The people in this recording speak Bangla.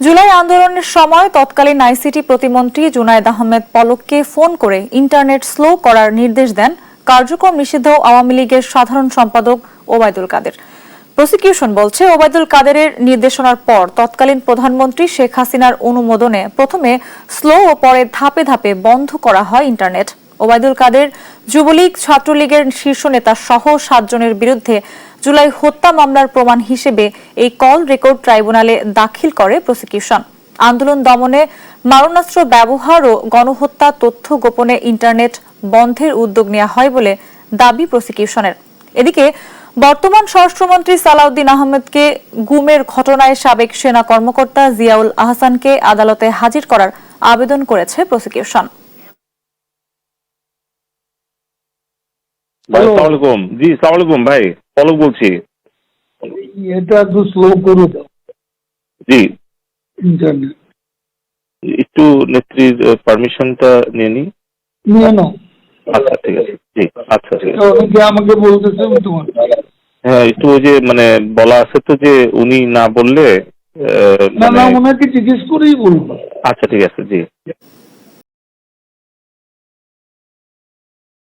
জুলাই আন্দোলনের সময় তৎকালীন আইসিটি প্রতিমন্ত্রী জুনায়েদ আহমেদ পলককে ফোন করে ইন্টারনেট স্লো করার নির্দেশ দেন কার্যক্রম নিষিদ্ধ আওয়ামী লীগের সাধারণ সম্পাদক ওবায়দুল কাদের। প্রসিকিউশন বলছে, ওবায়দুল কাদেরের নির্দেশনার পর তৎকালীন প্রধানমন্ত্রী শেখ হাসিনার অনুমোদনে প্রথমে স্লো ও পরে ধাপে ধাপে বন্ধ করা হয় ইন্টারনেট। ওবায়দুল কাদের যুবলীগ, ছাত্রলীগের শীর্ষ নেতা সহ 7 জনের বিরুদ্ধে জুলাই হত্যা মামলার প্রমাণ হিসেবে এই কল রেকর্ড ট্রাইব্যুনালে দাখিল করে প্রসিকিউশন। আন্দোলন দমনে মারণাস্ত্র ব্যবহার ও গণহত্যা তথ্য গোপনে ইন্টারনেট বন্ধের উদ্যোগ নেওয়া হয় বলে দাবি প্রসিকিউশনের। এদিকে বর্তমান স্বরাষ্ট্রমন্ত্রী সালাউদ্দিন আহমেদকে গুমের ঘটনায় সাবেক সেনা কর্মকর্তা জিয়াউল আহসানকে আদালতে হাজির করার আবেদন করেছে প্রসিকিউশন। আসসালামু জি, আসসালামু আলাইকুম ভাই, পলক বলছি। এটা একটু স্লো করে দাও জি, ইন্টারনেট একটু নেত্রীর পারমিশনটা নিয়ে নি। নিয়ে নাও। আচ্ছা ঠিক আছে, জি আচ্ছা ঠিক আছে। অনেকে আমাকে বলতেছে তোমার হ্যাঁ, একটু ওই যে মানে বলা আছে তো যে উনি না বললে না না ওনাকে জিজ্ঞেস করেই বলবো। আচ্ছা ঠিক আছে, জি।